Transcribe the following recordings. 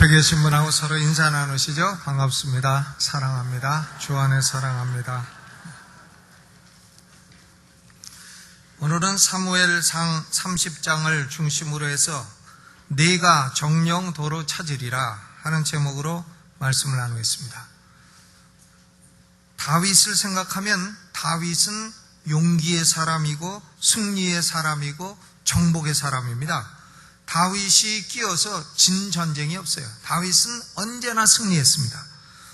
옆에 계신 분하고 서로 인사 나누시죠? 반갑습니다. 사랑합니다. 주 안에 사랑합니다. 오늘은 사무엘상 30장을 중심으로 해서 네가 정령 도로 찾으리라 하는 제목으로 말씀을 나누겠습니다. 다윗을 생각하면 다윗은 용기의 사람이고 승리의 사람이고 정복의 사람입니다. 다윗이 끼어서 진 전쟁이 없어요. 다윗은 언제나 승리했습니다.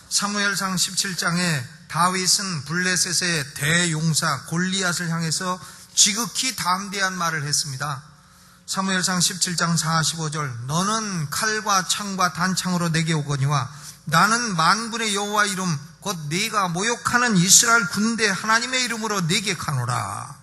사무엘상 17장에 다윗은 블레셋의 대용사 골리앗을 향해서 지극히 담대한 말을 했습니다. 사무엘상 17장 45절 너는 칼과 창과 단창으로 내게 오거니와 나는 만군의 여호와 이름 곧 네가 모욕하는 이스라엘 군대 하나님의 이름으로 네게 가노라.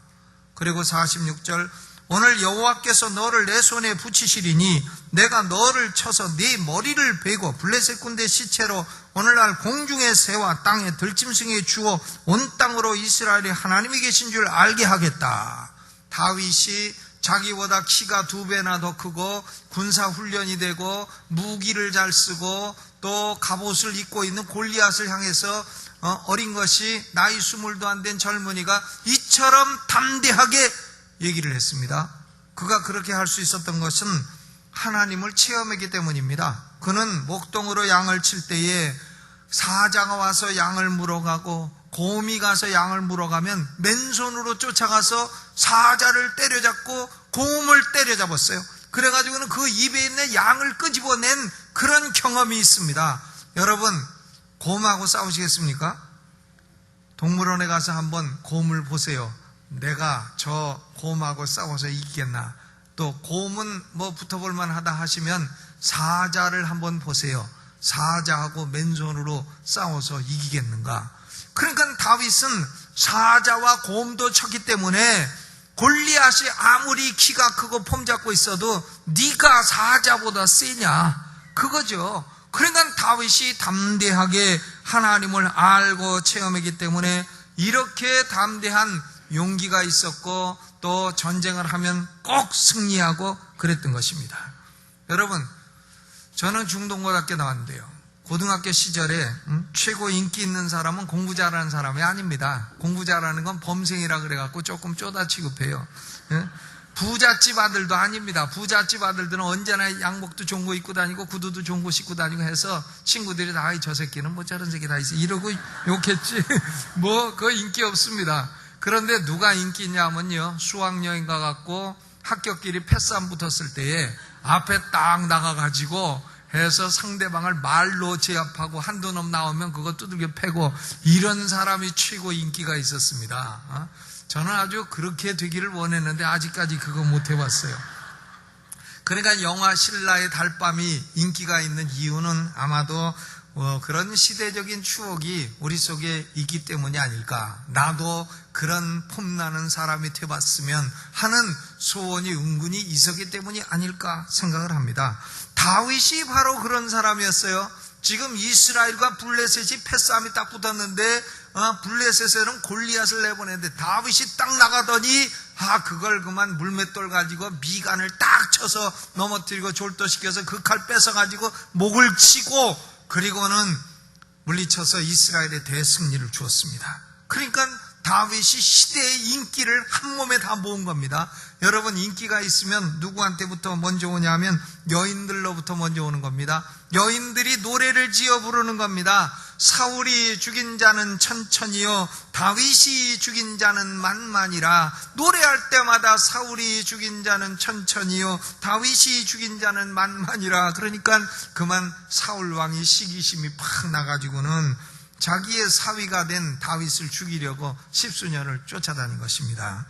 그리고 46절 오늘 여호와께서 너를 내 손에 붙이시리니 내가 너를 쳐서 네 머리를 베고 블레셋 군대 시체로 오늘날 공중의 새와 땅의 들짐승에 주어 온 땅으로 이스라엘의 하나님이 계신 줄 알게 하겠다. 다윗이 자기보다 키가 2배나 더 크고 군사훈련이 되고 무기를 잘 쓰고 또 갑옷을 입고 있는 골리앗을 향해서 어린 것이 나이 20도 안 된 젊은이가 이처럼 담대하게 얘기를 했습니다. 그가 그렇게 할 수 있었던 것은 하나님을 체험했기 때문입니다. 그는 목동으로 양을 칠 때에 사자가 와서 양을 물어가고 곰이 가서 양을 물어가면 맨손으로 쫓아가서 사자를 때려잡고 곰을 때려잡았어요. 그래가지고는 그 입에 있는 양을 끄집어낸 그런 경험이 있습니다. 여러분, 곰하고 싸우시겠습니까? 동물원에 가서 한번 곰을 보세요. 내가 저 곰하고 싸워서 이기겠나? 또 곰은 뭐 붙어볼만 하다 하시면 사자를 한번 보세요. 사자하고 맨손으로 싸워서 이기겠는가? 그러니까 다윗은 사자와 곰도 쳤기 때문에 골리앗이 아무리 키가 크고 폼 잡고 있어도 네가 사자보다 세냐? 그거죠. 그러니까 다윗이 담대하게 하나님을 알고 체험했기 때문에 이렇게 담대한 용기가 있었고 또 전쟁을 하면 꼭 승리하고 그랬던 것입니다. 여러분, 저는 중동고등학교 나왔는데요. 고등학교 시절에 최고 인기 있는 사람은 공부 잘하는 사람이 아닙니다. 공부 잘하는 건 범생이라 그래갖고 조금 쪼다 취급해요. 부잣집 아들도 아닙니다. 부잣집 아들들은 언제나 양복도 좋은 거 입고 다니고 구두도 좋은 거 신고 다니고 해서 친구들이 다 저 새끼는 뭐 저런 새끼 다 있어 이러고 욕했지. 뭐 그거 인기 없습니다. 그런데 누가 인기 있냐면요, 수학여행 가갖고 합격끼리 패싸움 붙었을 때에 앞에 딱 나가가지고 해서 상대방을 말로 제압하고 한두 놈 나오면 그거 두들겨 패고 이런 사람이 최고 인기가 있었습니다. 저는 아주 그렇게 되기를 원했는데 아직까지 그거 못 해봤어요. 그러니까 영화 신라의 달밤이 인기가 있는 이유는 아마도 그런 시대적인 추억이 우리 속에 있기 때문이 아닐까. 나도 그런 폼나는 사람이 돼봤으면 하는 소원이 은근히 있었기 때문이 아닐까 생각을 합니다. 다윗이 바로 그런 사람이었어요. 지금 이스라엘과 블레셋이 패싸움이 딱 붙었는데 블레셋에는 골리앗을 내보냈는데 다윗이 딱 나가더니 그걸 그만 물맷돌 가지고 미간을 딱 쳐서 넘어뜨리고 졸도시켜서 그 칼 뺏어가지고 목을 치고 그리고는 물리쳐서 이스라엘에 대승리를 주었습니다. 그러니까 다윗이 시대의 인기를 한 몸에 다 모은 겁니다. 여러분, 인기가 있으면 누구한테부터 먼저 오냐면 여인들로부터 먼저 오는 겁니다. 여인들이 노래를 지어 부르는 겁니다. 사울이 죽인 자는 천천히요 다윗이 죽인 자는 만만이라. 노래할 때마다 사울이 죽인 자는 천천히요 다윗이 죽인 자는 만만이라. 그러니까 그만 사울 왕이 시기심이 팍 나가지고는 자기의 사위가 된 다윗을 죽이려고 십수년을 쫓아다닌 것입니다.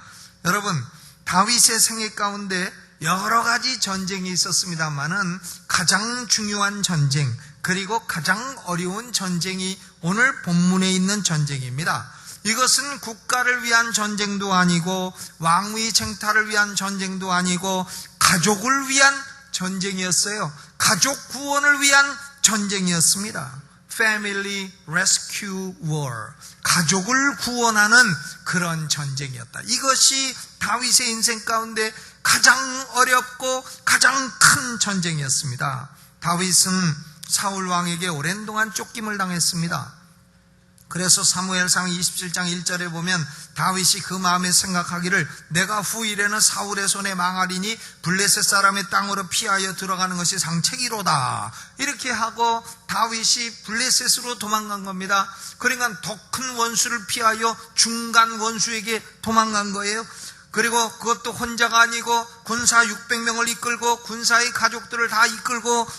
여러분, 다윗의 생애 가운데 여러 가지 전쟁이 있었습니다만은 가장 중요한 전쟁, 그리고 가장 어려운 전쟁이 오늘 본문에 있는 전쟁입니다. 이것은 국가를 위한 전쟁도 아니고 왕위 쟁탈을 위한 전쟁도 아니고 가족을 위한 전쟁이었어요. 가족 구원을 위한 전쟁이었습니다. Family Rescue War, 가족을 구원하는 그런 전쟁이었다. 이것이 다윗의 인생 가운데 가장 어렵고 가장 큰 전쟁이었습니다. 다윗은 사울 왕에게 오랜 동안 쫓김을 당했습니다. 그래서 사무엘상 27장 1절에 보면 다윗이 그 마음에 생각하기를 내가 후일에는 사울의 손에 망하리니 블레셋 사람의 땅으로 피하여 들어가는 것이 상책이로다. 이렇게 하고 다윗이 블레셋으로 도망간 겁니다. 그러니까 더 큰 원수를 피하여 중간 원수에게 도망간 거예요. 그리고 그것도 혼자가 아니고 군사 600명을 이끌고 군사의 가족들을 다 이끌고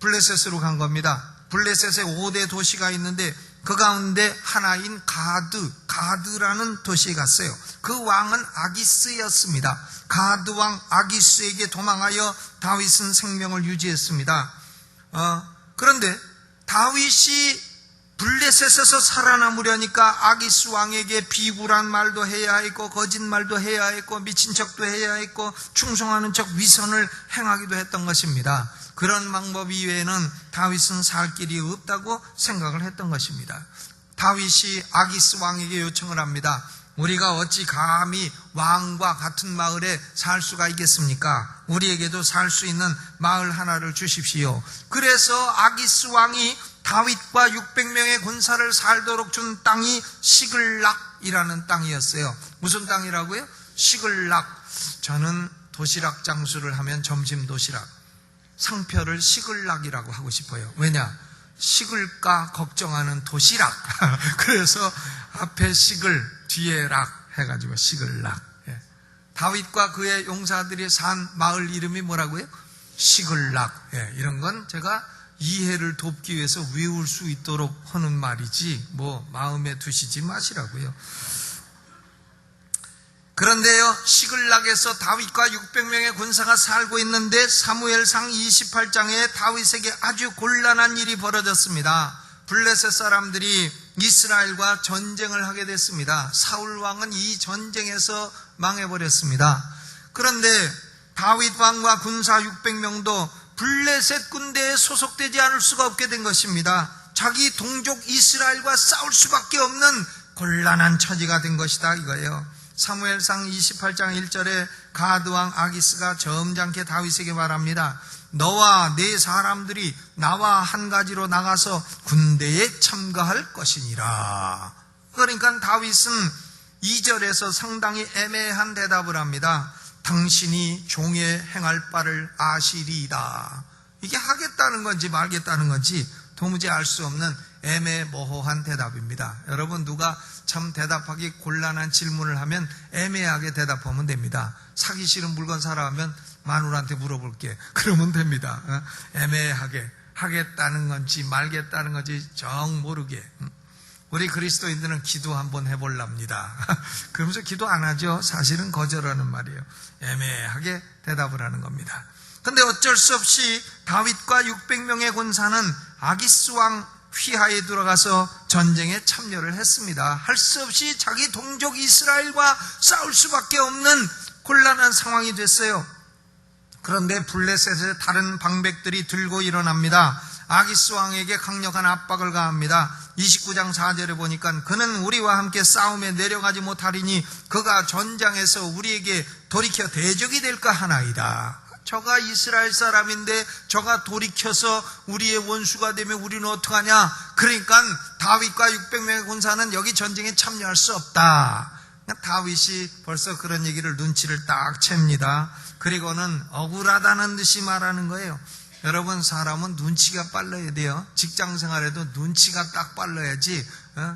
블레셋으로 간 겁니다. 블레셋에 5대 도시가 있는데 그 가운데 하나인 가드라는 도시에 갔어요. 그 왕은 아기스였습니다. 가드 왕 아기스에게 도망하여 다윗은 생명을 유지했습니다. 그런데 다윗이 블레셋에서 살아남으려니까 아기스 왕에게 비굴한 말도 해야 했고 거짓말도 해야 했고 미친 척도 해야 했고 충성하는 척 위선을 행하기도 했던 것입니다. 그런 방법 이외에는 다윗은 살 길이 없다고 생각을 했던 것입니다. 다윗이 아기스 왕에게 요청을 합니다. 우리가 어찌 감히 왕과 같은 마을에 살 수가 있겠습니까? 우리에게도 살 수 있는 마을 하나를 주십시오. 그래서 아기스 왕이 다윗과 600명의 군사를 살도록 준 땅이 시글락이라는 땅이었어요. 무슨 땅이라고요? 시글락. 저는 도시락 장수를 하면 점심 도시락, 상표를 시글락이라고 하고 싶어요. 왜냐? 식을까 걱정하는 도시락. 그래서 앞에 시글, 뒤에 락 해가지고 시글락. 다윗과 그의 용사들이 산 마을 이름이 뭐라고요? 시글락. 이런 건 제가 이해를 돕기 위해서 외울 수 있도록 하는 말이지 뭐 마음에 두시지 마시라고요. 그런데요, 시글락에서 다윗과 600명의 군사가 살고 있는데 사무엘상 28장에 다윗에게 아주 곤란한 일이 벌어졌습니다. 블레셋 사람들이 이스라엘과 전쟁을 하게 됐습니다. 사울 왕은 이 전쟁에서 망해버렸습니다. 그런데 다윗 왕과 군사 600명도 블레셋 군대에 소속되지 않을 수가 없게 된 것입니다. 자기 동족 이스라엘과 싸울 수밖에 없는 곤란한 처지가 된 것이다 이거예요. 사무엘상 28장 1절에 가드왕 아기스가 점잖게 다윗에게 말합니다. 너와 네 사람들이 나와 한 가지로 나가서 군대에 참가할 것이니라. 그러니까 다윗은 2절에서 상당히 애매한 대답을 합니다. 당신이 종에 행할 바를 아시리이다. 이게 하겠다는 건지 말겠다는 건지 도무지 알 수 없는 애매모호한 대답입니다. 여러분, 누가 참 대답하기 곤란한 질문을 하면 애매하게 대답하면 됩니다. 사기 싫은 물건 사라 하면 마누라한테 물어볼게. 그러면 됩니다. 애매하게 하겠다는 건지 말겠다는 건지 정 모르게. 우리 그리스도인들은 기도 한번 해볼랍니다. 그러면서 기도 안 하죠. 사실은 거절하는 말이에요. 애매하게 대답을 하는 겁니다. 근데 어쩔 수 없이 다윗과 600명의 군사는 아기스 왕 휘하에 들어가서 전쟁에 참여를 했습니다. 할 수 없이 자기 동족 이스라엘과 싸울 수밖에 없는 곤란한 상황이 됐어요. 그런데 블레셋의 다른 방백들이 들고 일어납니다. 아기스 왕에게 강력한 압박을 가합니다. 29장 4절에 보니까 그는 우리와 함께 싸움에 내려가지 못하리니 그가 전장에서 우리에게 돌이켜 대적이 될까 하나이다. 저가 이스라엘 사람인데 저가 돌이켜서 우리의 원수가 되면 우리는 어떡하냐? 그러니까 다윗과 600명의 군사는 여기 전쟁에 참여할 수 없다. 다윗이 벌써 그런 얘기를 눈치를 딱 챕니다. 그리고는 억울하다는 듯이 말하는 거예요. 여러분, 사람은 눈치가 빨라야 돼요. 직장 생활에도 눈치가 딱 빨라야지.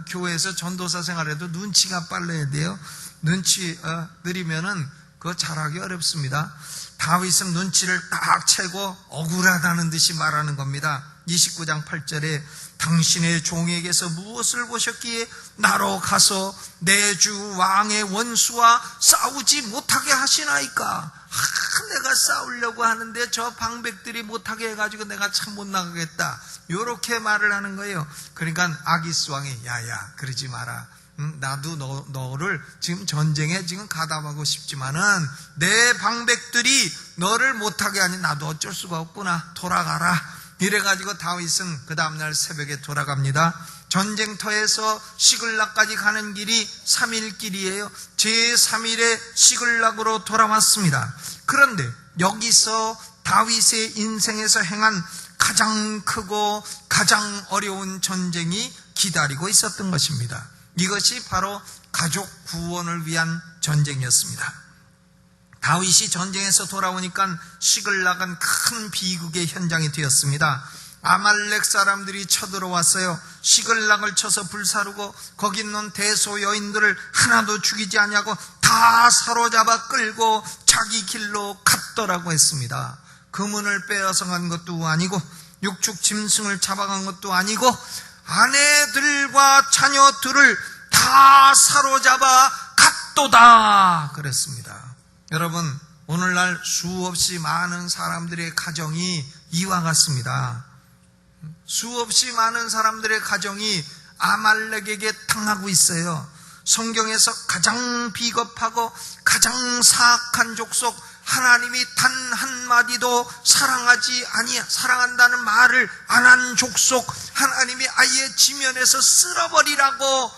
교회에서 전도사 생활에도 눈치가 빨라야 돼요. 눈치 느리면은 그거 잘하기 어렵습니다. 다윗은 눈치를 딱 채고 억울하다는 듯이 말하는 겁니다. 29장 8절에 당신의 종에게서 무엇을 보셨기에 나로 가서 내 주 왕의 원수와 싸우지 못하게 하시나이까? 내가 싸우려고 하는데 저 방백들이 못하게 해가지고 내가 참 못 나가겠다. 이렇게 말을 하는 거예요. 그러니까 아기스 왕이 야야 그러지 마라. 나도 너를 지금 전쟁에 지금 가담하고 싶지만은 내 방백들이 너를 못하게 하니 나도 어쩔 수가 없구나. 돌아가라. 이래가지고 다윗은 그 다음날 새벽에 돌아갑니다. 전쟁터에서 시글락까지 가는 길이 3일 길이에요. 제3일에 시글락으로 돌아왔습니다. 그런데 여기서 다윗의 인생에서 행한 가장 크고 가장 어려운 전쟁이 기다리고 있었던 것입니다. 이것이 바로 가족 구원을 위한 전쟁이었습니다. 다윗이 전쟁에서 돌아오니까 시글락은 큰 비극의 현장이 되었습니다. 아말렉 사람들이 쳐들어왔어요. 시글락을 쳐서 불사르고 거기 있는 대소 여인들을 하나도 죽이지 아니하고 다 사로잡아 끌고 자기 길로 갔더라고 했습니다. 금은을 빼앗아간 것도 아니고 육축 짐승을 잡아간 것도 아니고 아내들과 자녀들을 다 사로잡아 갔도다 그랬습니다. 여러분, 오늘날 수없이 많은 사람들의 가정이 이와 같습니다. 수없이 많은 사람들의 가정이 아말렉에게 당하고 있어요. 성경에서 가장 비겁하고 가장 사악한 족속, 하나님이 단 한마디도 사랑한다는 말을 안 한 족속, 하나님이 아예 지면에서 쓸어버리라고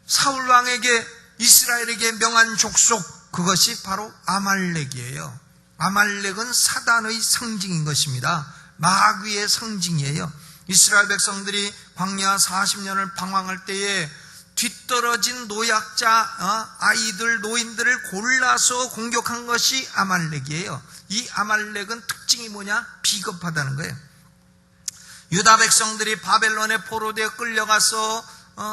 사울왕에게 이스라엘에게 명한 족속, 그것이 바로 아말렉이에요. 아말렉은 사단의 상징인 것입니다. 마귀의 상징이에요. 이스라엘 백성들이 광야 40년을 방황할 때에 뒤떨어진 노약자, 아이들, 노인들을 골라서 공격한 것이 아말렉이에요. 이 아말렉은 특징이 뭐냐? 비겁하다는 거예요. 유다 백성들이 바벨론에 포로되어 끌려가서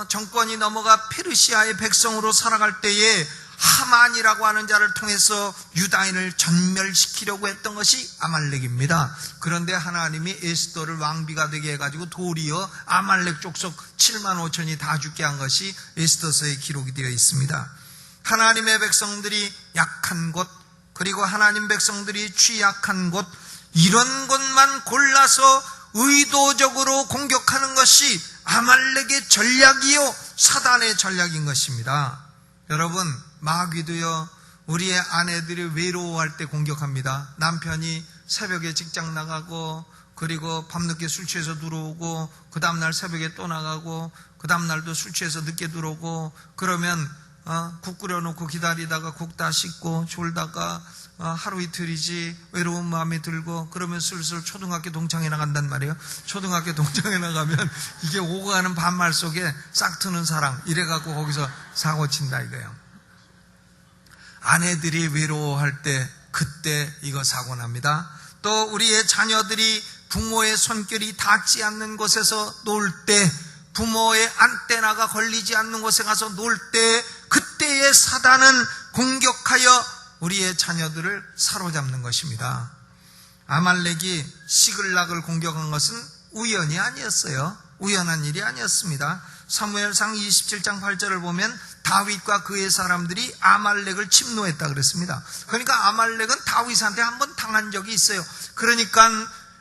정권이 넘어가 페르시아의 백성으로 살아갈 때에 하만이라고 하는 자를 통해서 유다인을 전멸시키려고 했던 것이 아말렉입니다. 그런데 하나님이 에스더를 왕비가 되게 해가지고 도리어 아말렉 족속 7만 5천이 다 죽게 한 것이 에스더서에 기록이 되어 있습니다. 하나님의 백성들이 약한 곳, 그리고 하나님 백성들이 취약한 곳, 이런 곳만 골라서 의도적으로 공격하는 것이 아말렉의 전략이요 사단의 전략인 것입니다. 여러분, 마귀도요 우리의 아내들이 외로워할 때 공격합니다. 남편이 새벽에 직장 나가고 그리고 밤늦게 술 취해서 들어오고 그 다음날 새벽에 또 나가고 그 다음날도 술 취해서 늦게 들어오고 그러면 국 끓여놓고 기다리다가 국 다 씻고 졸다가 하루 이틀이지 외로운 마음이 들고 그러면 슬슬 초등학교 동창회 나간단 말이에요. 초등학교 동창회 나가면 이게 오고 가는 반말 속에 싹 트는 사랑 이래갖고 거기서 사고 친다 이거예요. 아내들이 외로워할 때 그때 이거 사고 납니다. 또 우리의 자녀들이 부모의 손길이 닿지 않는 곳에서 놀 때, 부모의 안테나가 걸리지 않는 곳에 가서 놀 때 그때의 사단은 공격하여 우리의 자녀들을 사로잡는 것입니다. 아말렉이 시글락을 공격한 것은 우연이 아니었어요. 우연한 일이 아니었습니다. 사무엘상 27장 8절을 보면 다윗과 그의 사람들이 아말렉을 침노했다 그랬습니다. 그러니까 아말렉은 다윗한테 한번 당한 적이 있어요. 그러니까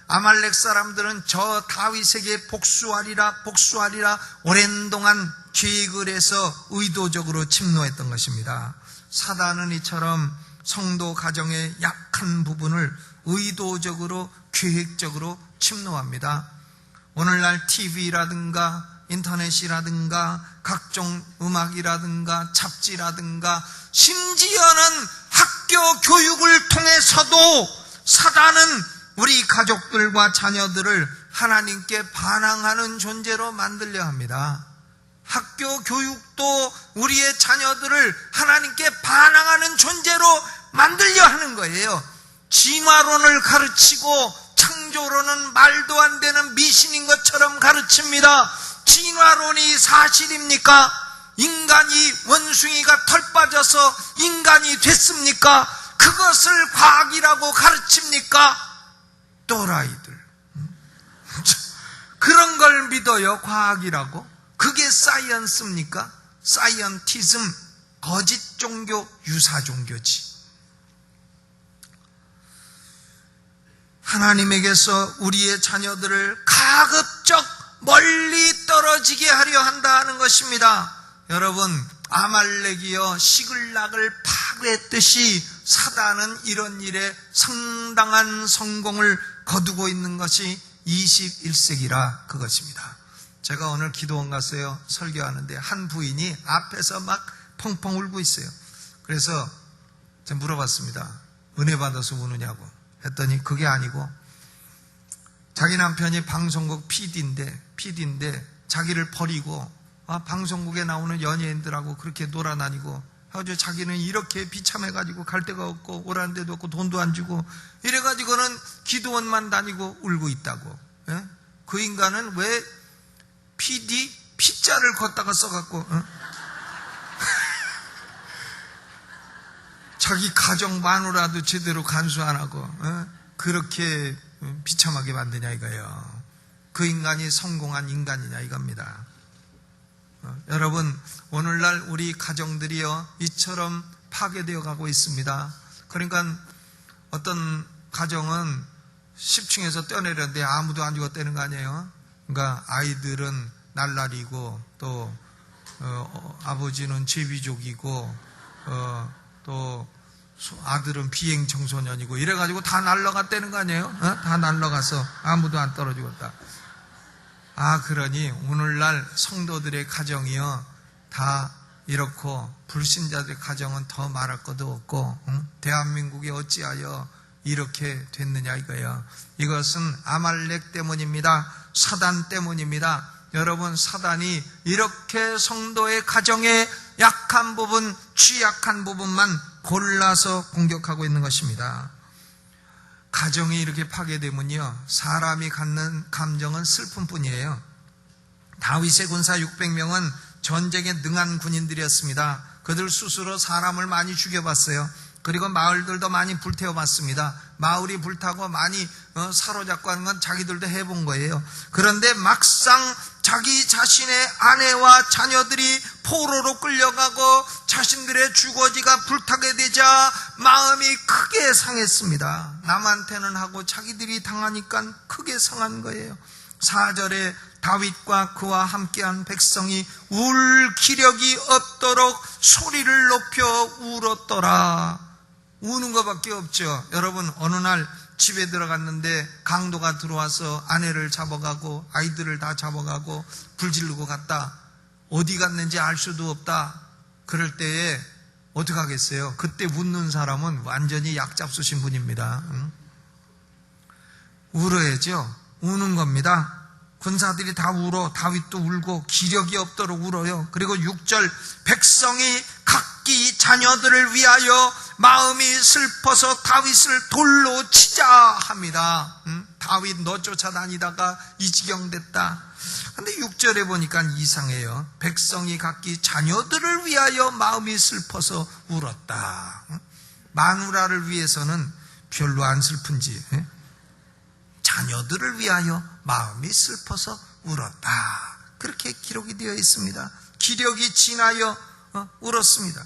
아말렉 사람들은 저 다윗에게 복수하리라 오랜 동안 계획을 해서 의도적으로 침노했던 것입니다. 사단은 이처럼 성도 가정의 약한 부분을 의도적으로 계획적으로 침노합니다. 오늘날 TV라든가 인터넷이라든가 각종 음악이라든가 잡지라든가 심지어는 학교 교육을 통해서도 사단은 우리 가족들과 자녀들을 하나님께 반항하는 존재로 만들려 합니다. 학교 교육도 우리의 자녀들을 하나님께 반항하는 존재로 만들려 하는 거예요. 진화론을 가르치고 창조론은 말도 안 되는 미신인 것처럼 가르칩니다. 진화론이 사실입니까? 인간이 원숭이가 털 빠져서 인간이 됐습니까? 그것을 과학이라고 가르칩니까? 또라이들. 그런 걸 믿어요, 과학이라고? 그게 사이언스입니까? 사이언티즘, 거짓 종교, 유사 종교지. 하나님에게서 우리의 자녀들을 가급적 멀리 떨어지게 하려 한다는 것입니다. 여러분, 아말렉이여 시글락을 파괴했듯이 사단은 이런 일에 상당한 성공을 거두고 있는 것이 21세기라 그것입니다. 제가 오늘 기도원 갔어요. 설교하는데 한 부인이 앞에서 막 펑펑 울고 있어요. 그래서 제가 물어봤습니다. 은혜 받아서 우느냐고 했더니 그게 아니고 자기 남편이 방송국 PD인데 자기를 버리고 방송국에 나오는 연예인들하고 그렇게 놀아다니고 아주 자기는 이렇게 비참해가지고 갈 데가 없고 오라는 데도 없고 돈도 안 주고 이래가지고는 기도원만 다니고 울고 있다고. 예? 그 인간은 왜 PD P자를 걷다가 써갖고 자기 가정 마누라도 제대로 간수 안 하고 그렇게 비참하게 만드냐 이거예요. 그 인간이 성공한 인간이냐 이겁니다. 여러분, 오늘날 우리 가정들이요 이처럼 파괴되어 가고 있습니다. 그러니까 어떤 가정은 10층에서 뛰어내렸는데 아무도 안 죽었다는 거 아니에요. 그러니까 아이들은 날라리고 또 아버지는 제비족이고 또 아들은 비행 청소년이고 이래가지고 다 날라갔다는 거 아니에요? 다 날라가서 아무도 안 떨어지겠다. 그러니 오늘날 성도들의 가정이요 다 이렇고 불신자들의 가정은 더 말할 것도 없고 대한민국이 어찌하여 이렇게 됐느냐 이거예요. 이것은 아말렉 때문입니다. 사단 때문입니다. 여러분, 사단이 이렇게 성도의 가정의 약한 부분, 취약한 부분만 골라서 공격하고 있는 것입니다. 가정이 이렇게 파괴되면요, 사람이 갖는 감정은 슬픔뿐이에요. 다윗의 군사 600명은 전쟁에 능한 군인들이었습니다. 그들 스스로 사람을 많이 죽여봤어요. 그리고 마을들도 많이 불태워봤습니다. 마을이 불타고 많이 사로잡고 하는 건 자기들도 해본 거예요. 그런데 막상 자기 자신의 아내와 자녀들이 포로로 끌려가고 자신들의 주거지가 불타게 되자 마음이 크게 상했습니다. 남한테는 하고 자기들이 당하니까 크게 상한 거예요. 4절에 다윗과 그와 함께한 백성이 울 기력이 없도록 소리를 높여 울었더라. 우는 것밖에 없죠. 여러분, 어느 날 집에 들어갔는데 강도가 들어와서 아내를 잡아가고 아이들을 다 잡아가고 불지르고 갔다. 어디 갔는지 알 수도 없다. 그럴 때에 어떻게 하겠어요? 그때 웃는 사람은 완전히 약 잡수신 분입니다. 울어야죠. 우는 겁니다. 군사들이 다 울어. 다윗도 울고 기력이 없도록 울어요. 그리고 6절, 백성이 각기 자녀들을 위하여 마음이 슬퍼서 다윗을 돌로 치자 합니다. 다윗 너 쫓아다니다가 이 지경 됐다. 근데 6절에 보니까 이상해요. 백성이 각기 자녀들을 위하여 마음이 슬퍼서 울었다. 마누라를 위해서는 별로 안 슬픈지 자녀들을 위하여 마음이 슬퍼서 울었다. 그렇게 기록이 되어 있습니다. 기력이 지나여 울었습니다.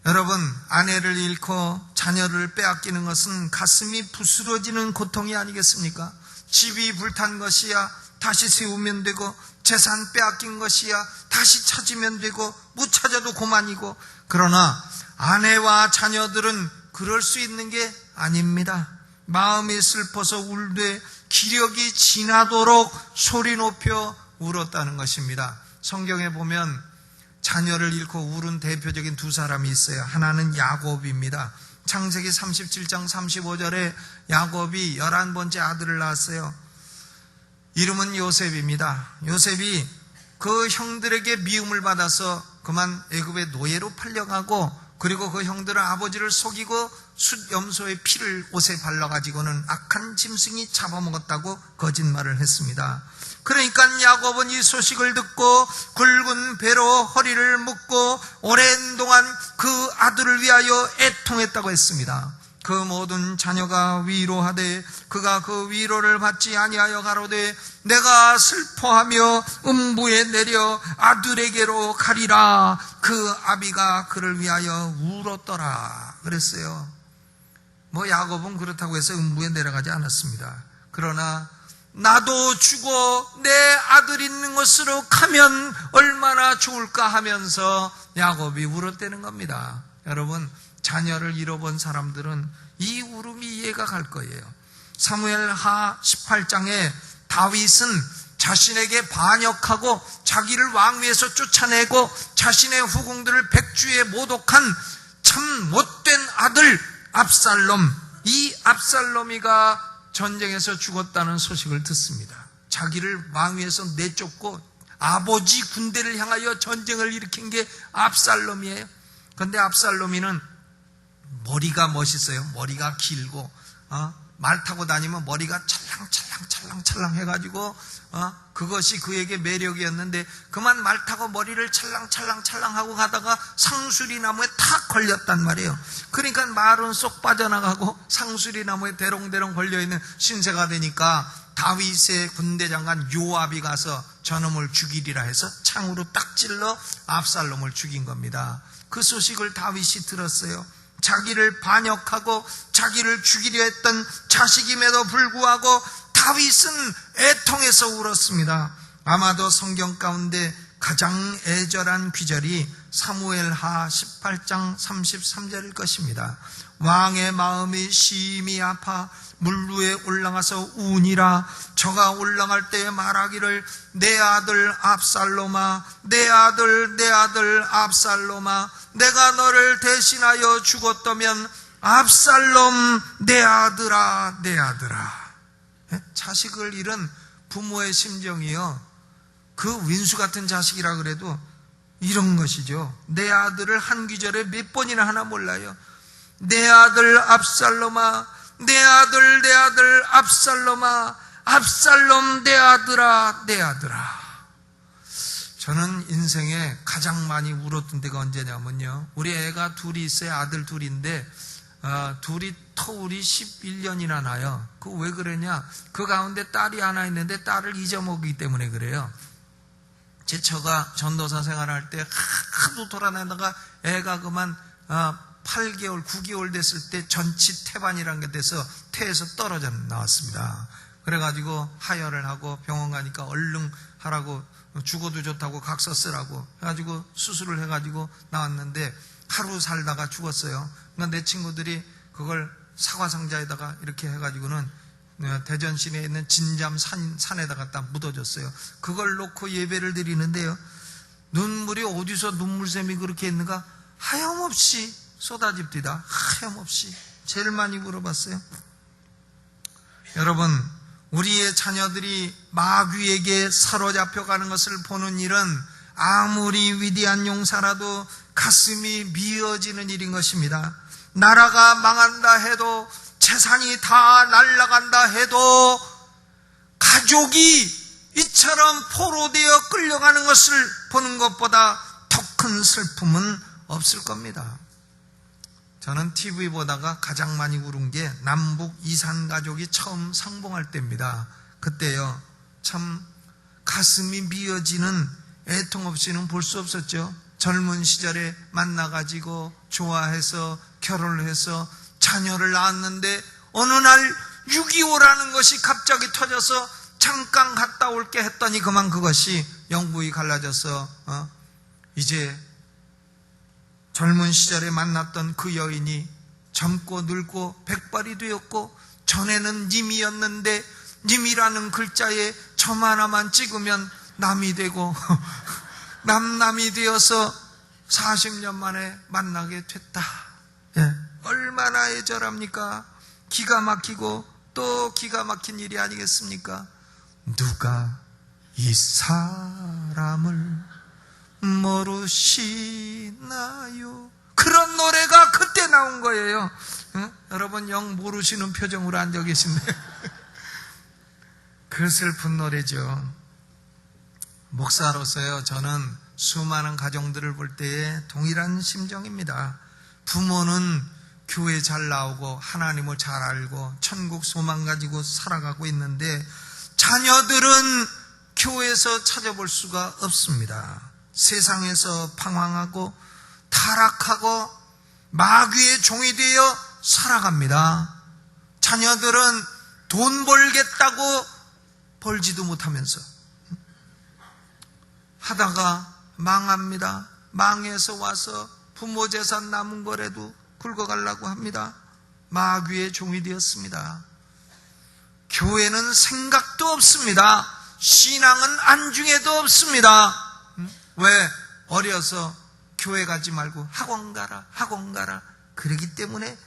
여러분, 아내를 잃고 자녀를 빼앗기는 것은 가슴이 부스러지는 고통이 아니겠습니까? 집이 불탄 것이야 다시 세우면 되고, 재산 빼앗긴 것이야 다시 찾으면 되고, 못 찾아도 고만이고. 그러나 아내와 자녀들은 그럴 수 있는 게 아닙니다. 마음이 슬퍼서 울되 기력이 지나도록 소리 높여 울었다는 것입니다. 성경에 보면 자녀를 잃고 울은 대표적인 두 사람이 있어요. 하나는 야곱입니다. 창세기 37장 35절에 야곱이 11번째 아들을 낳았어요. 이름은 요셉입니다. 요셉이 그 형들에게 미움을 받아서 그만 애굽의 노예로 팔려가고, 그리고 그 형들은 아버지를 속이고 숫염소의 피를 옷에 발라가지고는 악한 짐승이 잡아먹었다고 거짓말을 했습니다. 그러니까 야곱은 이 소식을 듣고 굵은 배로 허리를 묶고 오랜 동안 그 아들을 위하여 애통했다고 했습니다. 그 모든 자녀가 위로하되 그가 그 위로를 받지 아니하여 가로되 내가 슬퍼하며 음부에 내려 아들에게로 가리라. 그 아비가 그를 위하여 울었더라 그랬어요. 야곱은 그렇다고 해서 음부에 내려가지 않았습니다. 그러나 나도 죽어 내 아들 있는 곳으로 가면 얼마나 좋을까 하면서 야곱이 울었다는 겁니다. 여러분, 자녀를 잃어본 사람들은 이 울음이 이해가 갈 거예요. 사무엘하 18장에 다윗은 자신에게 반역하고 자기를 왕위에서 쫓아내고 자신의 후궁들을 백주에 모독한 참 못된 아들 압살롬, 이 압살롬이가 전쟁에서 죽었다는 소식을 듣습니다. 자기를 왕위에서 내쫓고 아버지 군대를 향하여 전쟁을 일으킨 게 압살롬이에요. 그런데 압살롬이는 머리가 멋있어요. 머리가 길고 말 타고 다니면 머리가 찰랑찰랑 해가지고 그것이 그에게 매력이었는데, 그만 말 타고 머리를 찰랑찰랑 하고 가다가 상수리 나무에 탁 걸렸단 말이에요. 그러니까 말은 쏙 빠져나가고 상수리 나무에 대롱대롱 걸려있는 신세가 되니까 다윗의 군대 장관 요압이 가서 저놈을 죽이리라 해서 창으로 딱 찔러 압살롬을 죽인 겁니다. 그 소식을 다윗이 들었어요. 자기를 반역하고 자기를 죽이려 했던 자식임에도 불구하고 다윗은 애통해서 울었습니다. 아마도 성경 가운데 가장 애절한 귀절이 사무엘하 18장 33절일 것입니다. 왕의 마음이 심히 아파 물 위에 올라가서 우니라. 저가 올라갈 때 말하기를 내 아들 압살롬아, 내 아들 내 아들 압살롬아, 내가 너를 대신하여 죽었다면 압살롬 내 아들아 내 아들아. 자식을 잃은 부모의 심정이요, 그 윈수 같은 자식이라 그래도 이런 것이죠. 내 아들을 한 귀절에 몇 번이나 하나 몰라요. 내 아들 압살롬아, 내 아들 내 아들 압살롬아, 압살롬 내 아들아 내 아들아. 저는 인생에 가장 많이 울었던 때가 언제냐면요, 우리 애가 둘이 있어요. 아들 둘인데 둘이 터울이 11년이나 나요. 그 왜 그러냐, 그 가운데 딸이 하나 있는데 딸을 잊어먹기 때문에 그래요. 제 처가 전도사 생활할 때 하도 돌아다니다가 애가 그만 8개월, 9개월 됐을 때 전치 태반이라는 게 돼서 태에서 떨어져 나왔습니다. 그래가지고 하혈을 하고 병원 가니까 얼른 하라고, 죽어도 좋다고 각서 쓰라고 해가지고 수술을 해가지고 나왔는데 하루 살다가 죽었어요. 그러니까 내 친구들이 그걸 사과상자에다가 이렇게 해가지고는 대전 시내에 있는 진잠 산에다 갖다 묻어줬어요. 그걸 놓고 예배를 드리는데요, 눈물이 어디서 눈물샘이 그렇게 있는가 하염없이 쏟아집니다. 하염없이. 제일 많이 물어봤어요. 여러분, 우리의 자녀들이 마귀에게 사로잡혀가는 것을 보는 일은 아무리 위대한 용사라도 가슴이 미어지는 일인 것입니다. 나라가 망한다 해도, 재산이 다 날아간다 해도 가족이 이처럼 포로되어 끌려가는 것을 보는 것보다 더 큰 슬픔은 없을 겁니다. 저는 TV 보다가 가장 많이 울은 게 남북 이산 가족이 처음 상봉할 때입니다. 그때요, 참 가슴이 미어지는 애통 없이는 볼 수 없었죠. 젊은 시절에 만나가지고 좋아해서 결혼을 해서 자녀를 낳았는데 어느 날 6.25라는 것이 갑자기 터져서 잠깐 갔다 올게 했더니 그만 그것이 영구히 갈라져서 이제 젊은 시절에 만났던 그 여인이 젊고 늙고 백발이 되었고, 전에는 님이었는데 님이라는 글자에 점 하나만 찍으면 남이 되고 남남이 되어서 40년 만에 만나게 됐다. 얼마나 애절합니까? 기가 막히고 또 기가 막힌 일이 아니겠습니까? 누가 이 사람을 모르시나요? 그런 노래가 그때 나온 거예요. 여러분 영 모르시는 표정으로 앉아 계신데 그 슬픈 노래죠. 목사로서요, 저는 수많은 가정들을 볼 때에 동일한 심정입니다. 부모는 교회 잘 나오고 하나님을 잘 알고 천국 소망 가지고 살아가고 있는데 자녀들은 교회에서 찾아볼 수가 없습니다. 세상에서 방황하고 타락하고 마귀의 종이 되어 살아갑니다. 자녀들은 돈 벌겠다고 벌지도 못하면서 하다가 망합니다. 망해서 와서 부모 재산 남은 거라도 긁어가려고 합니다. 마귀의 종이 되었습니다. 교회는 생각도 없습니다. 신앙은 안중에도 없습니다. 왜? 어려서 교회 가지 말고 학원 가라, 학원 가라. 그러기 때문에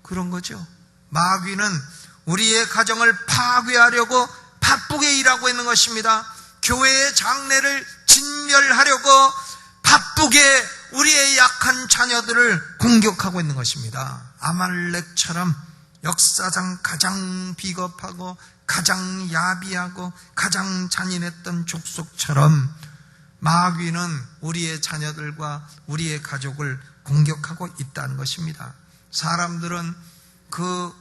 그런 거죠. 마귀는 우리의 가정을 파괴하려고 바쁘게 일하고 있는 것입니다. 교회의 장래를 진멸하려고 바쁘게 우리의 약한 자녀들을 공격하고 있는 것입니다. 아말렉처럼 역사상 가장 비겁하고 가장 야비하고 가장 잔인했던 족속처럼 마귀는 우리의 자녀들과 우리의 가족을 공격하고 있다는 것입니다. 사람들은 그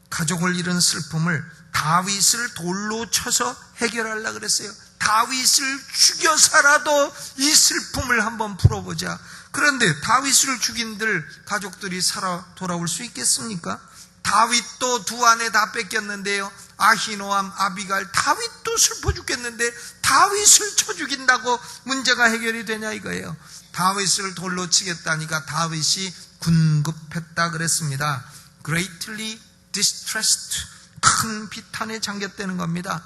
가족을 잃은 슬픔을 다윗을 돌로 쳐서 해결하려고 그랬어요. 다윗을 죽여서라도 이 슬픔을 한번 풀어보자. 그런데 다윗을 죽인들 가족들이 살아 돌아올 수 있겠습니까? 다윗도 두 아내 다 뺏겼는데요, 아히노암, 아비갈, 다윗도 슬퍼 죽겠는데 다윗을 쳐 죽인다고 문제가 해결이 되냐 이거예요. 다윗을 돌로 치겠다니까 다윗이 군급했다 그랬습니다. Greatly distressed, 큰 비탄에 잠겼다는 겁니다.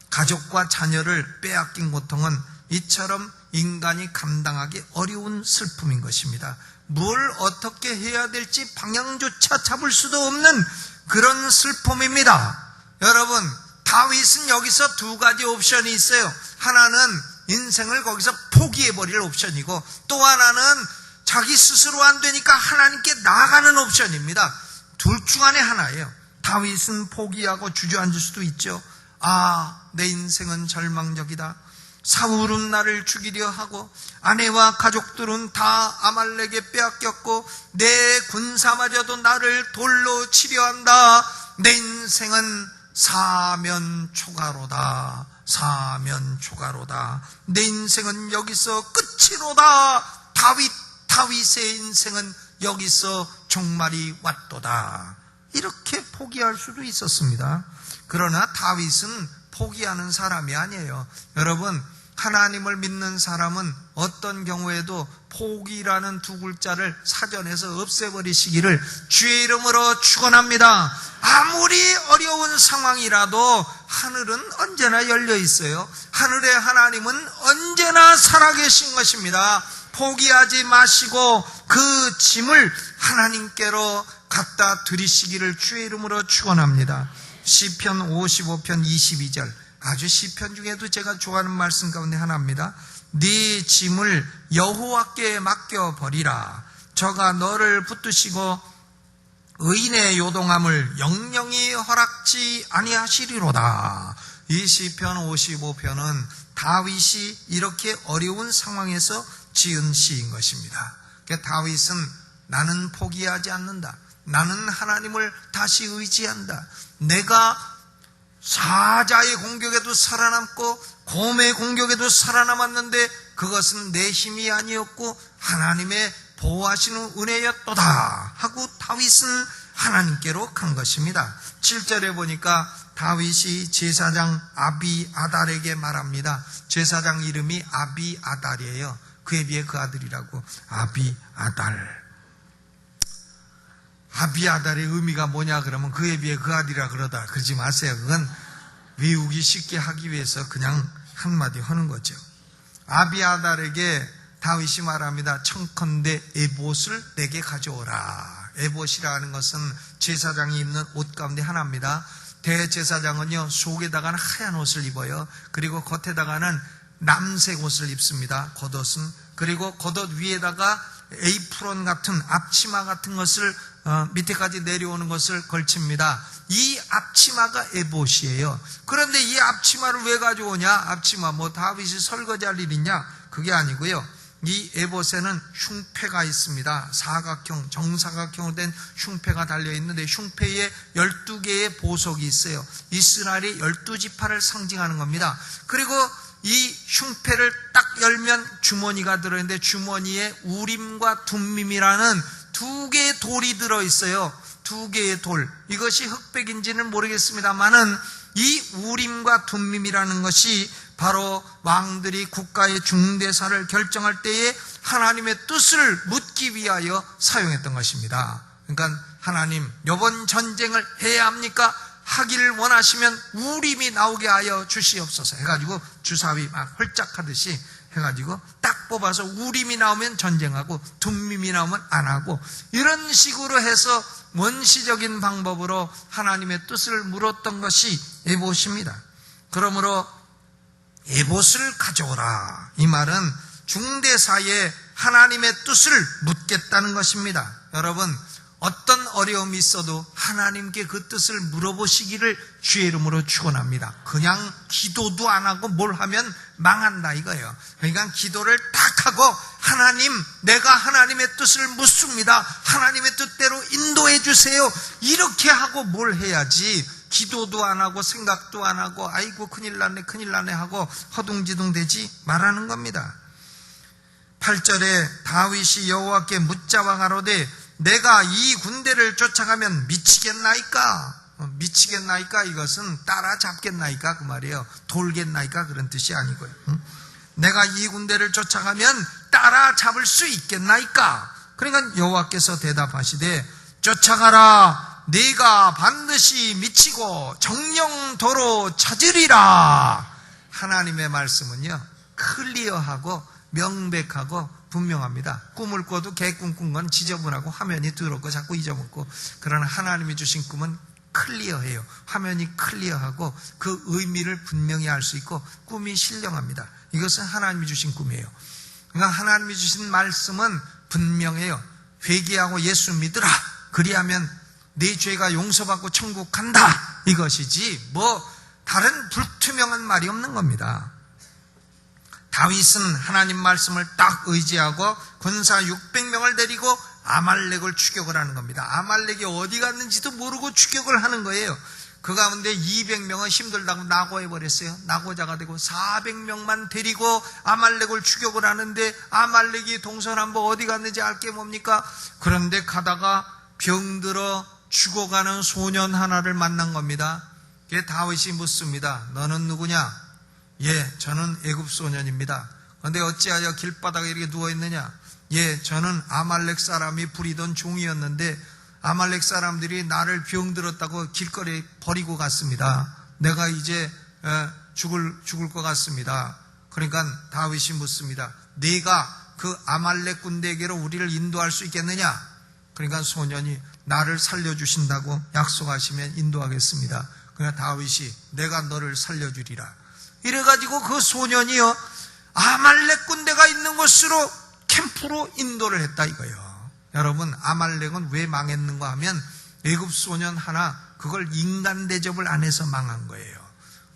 가족과 자녀를 빼앗긴 고통은 이처럼 인간이 감당하기 어려운 슬픔인 것입니다. 뭘 어떻게 해야 될지 방향조차 잡을 수도 없는 그런 슬픔입니다. 여러분, 다윗은 여기서 두 가지 옵션이 있어요. 하나는 인생을 거기서 포기해버릴 옵션이고, 또 하나는 자기 스스로 안 되니까 하나님께 나아가는 옵션입니다. 둘 중 안에 하나예요. 다윗은 포기하고 주저앉을 수도 있죠. 내 인생은 절망적이다. 사울은 나를 죽이려 하고 아내와 가족들은 다 아말렉에 빼앗겼고 내 군사마저도 나를 돌로 치려 한다. 내 인생은 사면초가로다. 사면초가로다. 내 인생은 여기서 끝이로다. 다윗의 인생은 여기서 종말이 왔도다. 이렇게 포기할 수도 있었습니다. 그러나 다윗은 포기하는 사람이 아니에요. 여러분, 하나님을 믿는 사람은 어떤 경우에도 포기라는 두 글자를 사전에서 없애버리시기를 주의 이름으로 축원합니다. 아무리 어려운 상황이라도 하늘은 언제나 열려 있어요. 하늘의 하나님은 언제나 살아계신 것입니다. 포기하지 마시고 그 짐을 하나님께로 갖다 드리시기를 주의 이름으로 축원합니다. 시편 55편 22절, 아주 시편 중에도 제가 좋아하는 말씀 가운데 하나입니다. 네 짐을 여호와께 맡겨버리라. 저가 너를 붙드시고 의인의 요동함을 영영히 허락지 아니하시리로다. 이 시편 55편은 다윗이 이렇게 어려운 상황에서 지은 시인 것입니다. 그러니까 다윗은 나는 포기하지 않는다. 나는 하나님을 다시 의지한다. 내가 사자의 공격에도 살아남고 곰의 공격에도 살아남았는데 그것은 내 힘이 아니었고 하나님의 보호하시는 은혜였도다 하고 다윗은 하나님께로 간 것입니다. 7절에 보니까 다윗이 제사장 아비아달에게 말합니다. 제사장 이름이 아비아달이에요. 그에 비해 그 아들이라고. 아비아달. 아비아달의 의미가 뭐냐 그러면 그에 비해 그 아들이라 그러지 마세요. 그건 외우기 쉽게 하기 위해서 그냥 한마디 하는 거죠. 아비아달에게 다윗이 말합니다. 청컨대 에봇을 내게 가져오라. 에봇이라는 것은 제사장이 입는 옷 가운데 하나입니다. 대제사장은요 속에다가는 하얀 옷을 입어요. 그리고 겉에다가는 남색 옷을 입습니다. 겉옷은. 그리고 겉옷 위에다가 에이프론 같은 앞치마 같은 것을 밑에까지 내려오는 것을 걸칩니다. 이 앞치마가 에봇이에요. 그런데 이 앞치마를 왜 가져오냐? 앞치마 뭐 다윗이 설거지할 일이냐? 그게 아니고요. 이 에봇에는 흉패가 있습니다. 사각형, 정사각형으로 된 흉패가 달려있는데 흉패에 12개의 보석이 있어요. 이스라엘의 12지파를 상징하는 겁니다. 그리고 이 흉패를 딱 열면 주머니가 들어있는데 주머니에 우림과 둠밈이라는 두 개의 돌이 들어있어요. 두 개의 돌. 이것이 흑백인지는 모르겠습니다만은 이 우림과 둠밈이라는 것이 바로 왕들이 국가의 중대사를 결정할 때에 하나님의 뜻을 묻기 위하여 사용했던 것입니다. 그러니까 하나님, 이번 전쟁을 해야 합니까? 하기를 원하시면 우림이 나오게 하여 주시옵소서 해가지고 주사위 막 헐짝하듯이 해가지고 딱 뽑아서 우림이 나오면 전쟁하고 둠밈이 나오면 안 하고 이런 식으로 해서 원시적인 방법으로 하나님의 뜻을 물었던 것이 에봇입니다. 그러므로 에봇을 가져오라. 이 말은 중대사에 하나님의 뜻을 묻겠다는 것입니다. 여러분, 어떤 어려움이 있어도 하나님께 그 뜻을 물어보시기를 주의 이름으로 축원합니다. 그냥 기도도 안 하고 뭘 하면 망한다 이거예요. 그러니까 기도를 딱 하고 하나님, 내가 하나님의 뜻을 묻습니다. 하나님의 뜻대로 인도해 주세요. 이렇게 하고 뭘 해야지 기도도 안 하고 생각도 안 하고 아이고 큰일 났네 하고 허둥지둥 되지 말라는 겁니다. 8절에 다윗이 여호와께 묻자와 가로되 내가 이 군대를 쫓아가면 미치겠나이까? 미치겠나이까 이것은 따라잡겠나이까 그 말이에요. 돌겠나이까 그런 뜻이 아니고요. 내가 이 군대를 쫓아가면 따라잡을 수 있겠나이까. 그러니까 여호와께서 대답하시되 쫓아가라. 네가 반드시 미치고 정령도로 찾으리라. 하나님의 말씀은요 클리어하고 명백하고 분명합니다. 꿈을 꿔도 개 꿈꾼 건 지저분하고 화면이 더럽고 자꾸 잊어먹고, 그러나 하나님이 주신 꿈은 클리어해요. 화면이 클리어하고 그 의미를 분명히 알 수 있고 꿈이 신령합니다. 이것은 하나님이 주신 꿈이에요. 그러니까 하나님이 주신 말씀은 분명해요. 회개하고 예수 믿으라. 그리하면 네 죄가 용서받고 천국 간다. 이것이지 뭐 다른 불투명한 말이 없는 겁니다. 다윗은 하나님 말씀을 딱 의지하고 군사 600명을 데리고 아말렉을 추격을 하는 겁니다. 아말렉이 어디 갔는지도 모르고 추격을 하는 거예요. 그 가운데 200명은 힘들다고 낙오해버렸어요. 낙오자가 되고 400명만 데리고 아말렉을 추격을 하는데 아말렉이 동서남북 어디 갔는지 알 게 뭡니까? 그런데 가다가 병들어 죽어가는 소년 하나를 만난 겁니다. 그게 다윗이 묻습니다. 너는 누구냐? 예, 저는 애굽 소년입니다. 그런데 어찌하여 길바닥에 이렇게 누워있느냐? 예, 저는 아말렉 사람이 부리던 종이었는데 아말렉 사람들이 나를 병들었다고 길거리에 버리고 갔습니다. 내가 이제 죽을 것 같습니다. 그러니까 다윗이 묻습니다. 네가 그 아말렉 군대에게로 우리를 인도할 수 있겠느냐? 그러니까 소년이 나를 살려주신다고 약속하시면 인도하겠습니다. 그러니까 다윗이 내가 너를 살려주리라. 이래가지고 그 소년이요 아말렉 군대가 있는 곳으로 캠프로 인도를 했다 이거예요. 여러분, 아말렉은 왜 망했는가 하면 애굽 소년 하나, 그걸 인간 대접을 안 해서 망한 거예요.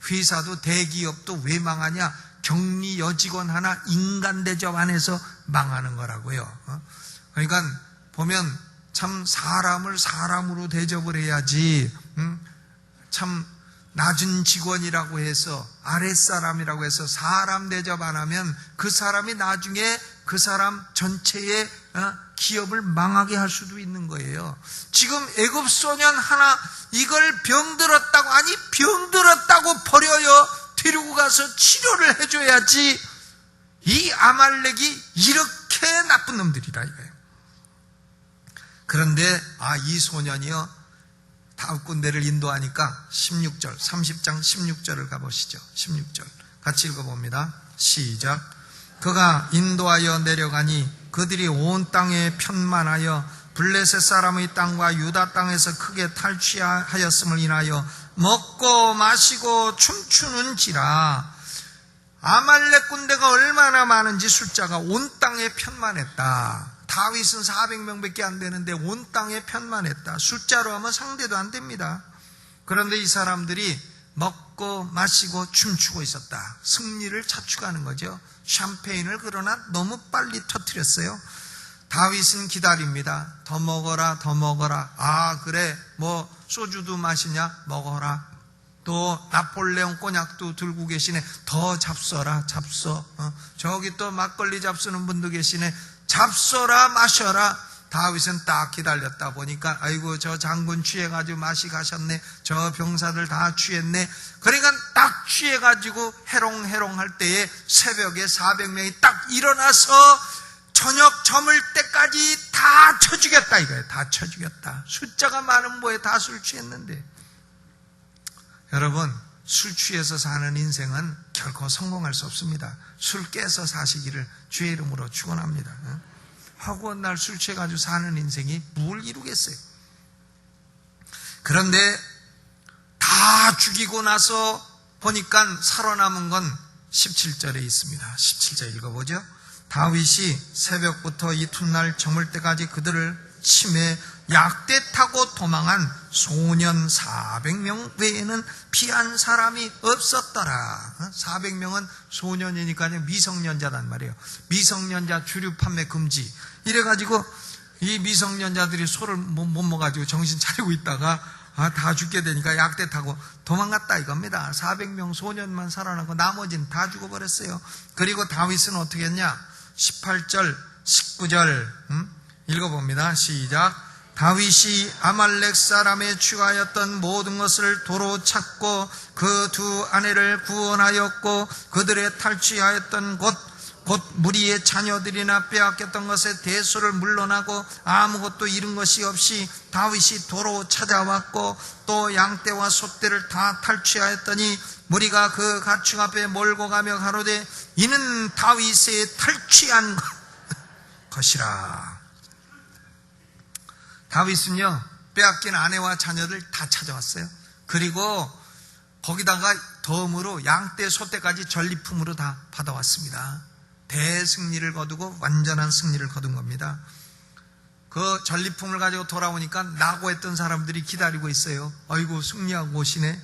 회사도 대기업도 왜 망하냐? 격리 여직원 하나 인간 대접 안 해서 망하는 거라고요. 그러니까 보면 참 사람을 사람으로 대접을 해야지, 참 낮은 직원이라고 해서 아랫사람이라고 해서 사람 대접 안 하면 그 사람이 나중에 그 사람 전체의 기업을 망하게 할 수도 있는 거예요. 지금 애굽 소년 하나 이걸 병들었다고, 아니 병들었다고 버려요. 데리고 가서 치료를 해줘야지. 이 아말렉이 이렇게 나쁜 놈들이라 이거예요. 그런데 이 소년이요 다윗 군대를 인도하니까 16절, 30장 16절을 가보시죠. 16절 같이 읽어봅니다. 시작. 그가 인도하여 내려가니 그들이 온 땅에 편만하여 블레셋 사람의 땅과 유다 땅에서 크게 탈취하였음을 인하여 먹고 마시고 춤추는지라. 아말렉 군대가 얼마나 많은지 숫자가 온 땅에 편만했다. 다윗은 400명밖에 안 되는데 온 땅에 편만했다. 숫자로 하면 상대도 안 됩니다. 그런데 이 사람들이 먹고 마시고 춤추고 있었다. 승리를 자축하는 거죠. 샴페인을 그러나 너무 빨리 터뜨렸어요. 다윗은 기다립니다. 더 먹어라, 더 먹어라. 아 그래, 뭐 소주도 마시냐? 먹어라. 또 나폴레옹 꼬냑도 들고 계시네. 더 잡숴라, 잡숴. 저기 또 막걸리 잡수는 분도 계시네. 잡숴라, 마셔라. 다윗은 딱 기다렸다 보니까 아이고 저 장군 취해가지고 마시 가셨네. 저 병사들 다 취했네. 그러니까 딱 취해가지고 해롱해롱 할 때에 새벽에 400명이 딱 일어나서 저녁 저물 때까지 다 쳐 죽였다 이거예요. 다 쳐 죽였다. 숫자가 많은 뭐에 다 술 취했는데. 여러분, 술 취해서 사는 인생은 결코 성공할 수 없습니다. 술 깨서 사시기를 주의 이름으로 축원합니다. 허구한 날 술 취해가지고 사는 인생이 뭘 이루겠어요. 그런데 다 죽이고 나서 보니까 살아남은 건 17절에 있습니다. 17절 읽어보죠. 다윗이 새벽부터 이튿날 저물 때까지 그들을 치매 약대 타고 도망한 소년 400명 외에는 피한 사람이 없었더라. 400명은 소년이니까 미성년자단 말이에요. 미성년자 주류 판매 금지. 이래가지고 이 미성년자들이 소를 못 먹어가지고 정신 차리고 있다가 다 죽게 되니까 약대 타고 도망갔다 이겁니다. 400명 소년만 살아나고 나머지는 다 죽어버렸어요. 그리고 다윗은 어떻게 했냐? 18절 19절 읽어봅니다. 시작. 다윗이 아말렉 사람에 취하였던 모든 것을 도로 찾고 그 두 아내를 구원하였고 그들의 탈취하였던 곧 무리의 자녀들이나 빼앗겼던 것에 대수를 물러나고 아무것도 잃은 것이 없이 다윗이 도로 찾아왔고 또 양떼와 소떼를 다 탈취하였더니 무리가 그 가축 앞에 몰고 가며 가로되 이는 다윗의 탈취한 것이라. 다윗은요 빼앗긴 아내와 자녀들 다 찾아왔어요. 그리고 거기다가 덤으로 양떼 소떼까지 전리품으로 다 받아왔습니다. 대승리를 거두고 완전한 승리를 거둔 겁니다. 그 전리품을 가지고 돌아오니까 낙오했던 사람들이 기다리고 있어요. 아이고 승리하고 오시네.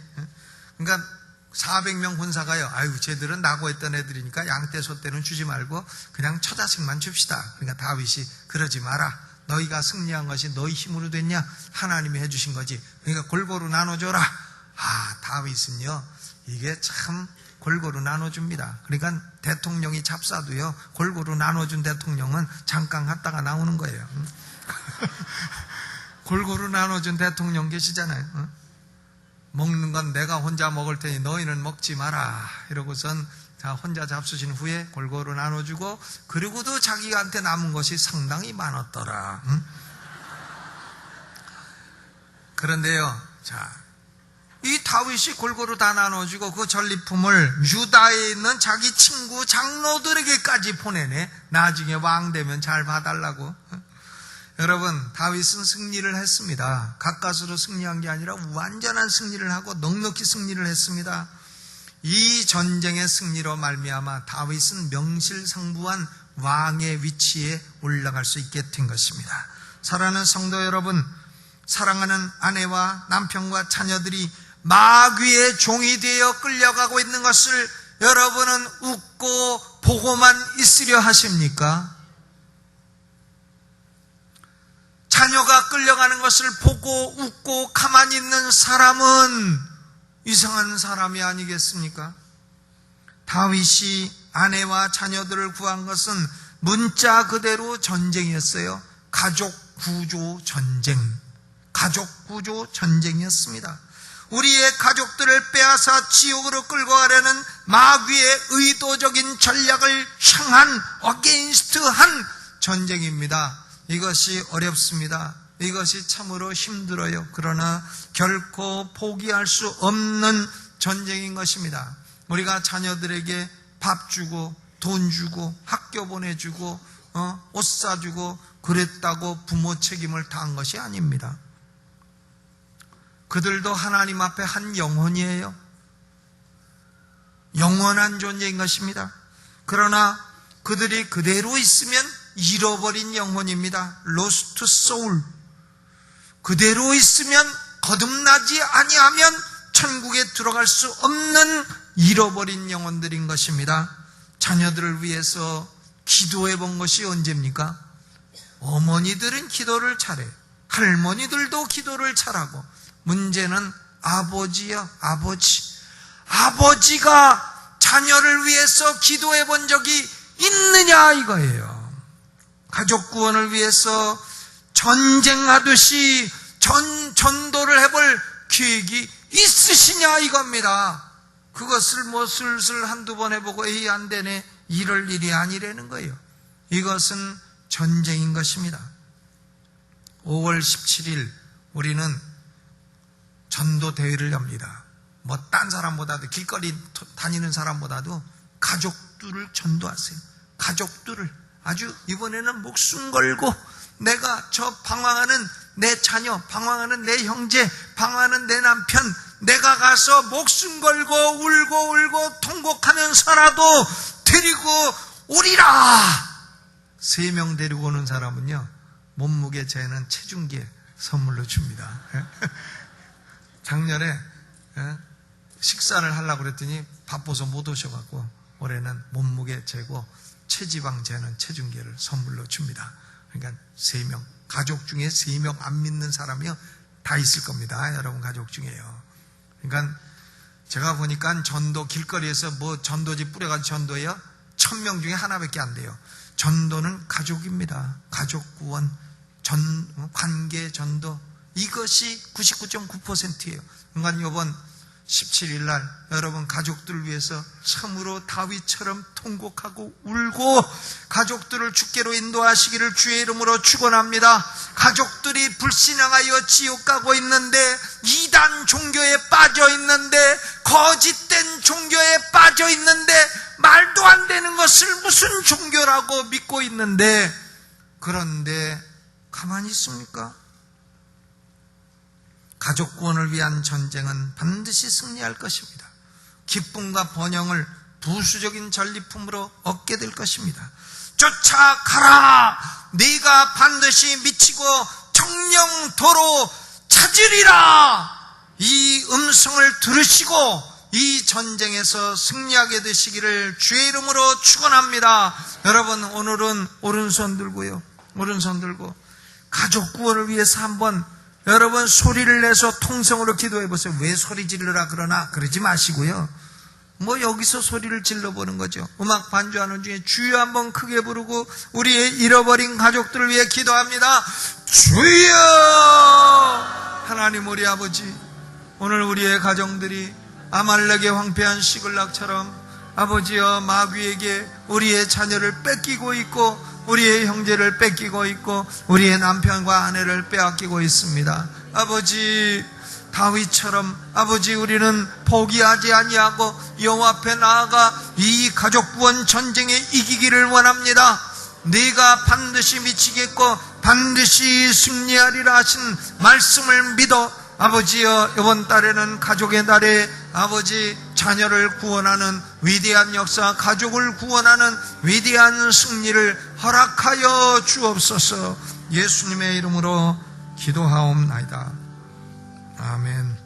그러니까 400명 군사가요, 아이고 쟤들은 낙오했던 애들이니까 양떼 소떼는 주지 말고 그냥 처자식만 줍시다. 그러니까 다윗이 그러지 마라. 너희가 승리한 것이 너희 힘으로 됐냐? 하나님이 해주신 거지. 그러니까 골고루 나눠줘라. 다윗은요 이게 참 골고루 나눠줍니다. 그러니까 대통령이 잡사도요 골고루 나눠준 대통령은 잠깐 갔다가 나오는 거예요. 골고루 나눠준 대통령 계시잖아요. 먹는 건 내가 혼자 먹을 테니 너희는 먹지 마라 이러고선 자 혼자 잡수신 후에 골고루 나눠주고 그리고도 자기한테 남은 것이 상당히 많았더라. 그런데요 이 다윗이 골고루 다 나눠주고 그 전리품을 유다에 있는 자기 친구 장로들에게까지 보내네. 나중에 왕 되면 잘 봐달라고. 여러분 다윗은 승리를 했습니다. 가까스로 승리한 게 아니라 완전한 승리를 하고 넉넉히 승리를 했습니다. 이 전쟁의 승리로 말미암아 다윗은 명실상부한 왕의 위치에 올라갈 수 있게 된 것입니다. 사랑하는 성도 여러분, 사랑하는 아내와 남편과 자녀들이 마귀의 종이 되어 끌려가고 있는 것을 여러분은 웃고 보고만 있으려 하십니까? 자녀가 끌려가는 것을 보고 웃고 가만히 있는 사람은 이상한 사람이 아니겠습니까? 다윗이 아내와 자녀들을 구한 것은 문자 그대로 전쟁이었어요. 가족 구조 전쟁이었습니다. 우리의 가족들을 빼앗아 지옥으로 끌고 가려는 마귀의 의도적인 전략을 향한 어게인스트한 전쟁입니다. 이것이 어렵습니다. 이것이 참으로 힘들어요. 그러나 결코 포기할 수 없는 전쟁인 것입니다. 우리가 자녀들에게 밥 주고 돈 주고 학교 보내주고 옷 사주고 그랬다고 부모 책임을 다한 것이 아닙니다. 그들도 하나님 앞에 한 영혼이에요. 영원한 존재인 것입니다. 그러나 그들이 그대로 있으면 잃어버린 영혼입니다. lost soul. 그대로 있으면 거듭나지 아니하면 천국에 들어갈 수 없는 잃어버린 영혼들인 것입니다. 자녀들을 위해서 기도해 본 것이 언제입니까? 어머니들은 기도를 잘해. 할머니들도 기도를 잘하고 문제는 아버지요. 아버지가 자녀를 위해서 기도해 본 적이 있느냐 이거예요. 가족 구원을 위해서 전쟁하듯이 전도를 해볼 계획이 있으시냐 이겁니다. 그것을 슬슬 한두 번 해보고 에이 안 되네 이럴 일이 아니라는 거예요. 이것은 전쟁인 것입니다. 5월 17일 우리는 전도 대회를 엽니다. 딴 사람보다도 길거리 다니는 사람보다도 가족들을 전도하세요. 가족들을 아주 이번에는 목숨 걸고 내가 저 방황하는 내 자녀, 방황하는 내 형제, 방황하는 내 남편 내가 가서 목숨 걸고 울고 통곡하면서라도 데리고 오리라. 3명 데리고 오는 사람은요 몸무게 재는 체중계 선물로 줍니다. 작년에 식사를 하려고 그랬더니 바빠서 못 오셔갖고 올해는 몸무게 재고 체지방 재는 체중계를 선물로 줍니다. 그러니까 3명, 가족 중에 3명 안 믿는 사람이요 다 있을 겁니다. 여러분 가족 중에요. 그러니까 제가 보니까 전도 길거리에서 전도지 뿌려가지고 전도해요. 1000명 중에 하나밖에 안 돼요. 전도는 가족입니다. 가족 구원, 관계, 전도, 이것이 99.9%예요. 그러니까 이번 17일 날 여러분 가족들을 위해서 참으로 다윗처럼 통곡하고 울고 가족들을 주께로 인도하시기를 주의 이름으로 축원합니다. 가족들이 불신앙하여 지옥 가고 있는데, 이단 종교에 빠져 있는데, 거짓된 종교에 빠져 있는데, 말도 안 되는 것을 무슨 종교라고 믿고 있는데, 그런데 가만히 있습니까? 가족 구원을 위한 전쟁은 반드시 승리할 것입니다. 기쁨과 번영을 부수적인 전리품으로 얻게 될 것입니다. 쫓아가라! 네가 반드시 미치고 정령도로 찾으리라! 이 음성을 들으시고 이 전쟁에서 승리하게 되시기를 주의 이름으로 축원합니다. 여러분, 오늘은 오른손 들고요, 오른손 들고 가족 구원을 위해서 한번 여러분 소리를 내서 통성으로 기도해 보세요. 왜 소리 지르라 그러나 그러지 마시고요, 뭐 여기서 소리를 질러보는 거죠. 음악 반주하는 중에 주여 한번 크게 부르고 우리의 잃어버린 가족들을 위해 기도합니다. 주여! 하나님 우리 아버지, 오늘 우리의 가정들이 아말렉의 황폐한 시글락처럼 아버지여 마귀에게 우리의 자녀를 뺏기고 있고, 우리의 형제를 뺏기고 있고, 우리의 남편과 아내를 빼앗기고 있습니다. 아버지, 다윗처럼 아버지 우리는 포기하지 아니하고 여호와 앞에 나아가 이 가족 구원 전쟁에 이기기를 원합니다. 네가 반드시 미치겠고 반드시 승리하리라 하신 말씀을 믿어 아버지여, 이번 달에는 가족의 달에 아버지 자녀를 구원하는 위대한 역사, 가족을 구원하는 위대한 승리를 허락하여 주옵소서. 예수님의 이름으로 기도하옵나이다. 아멘.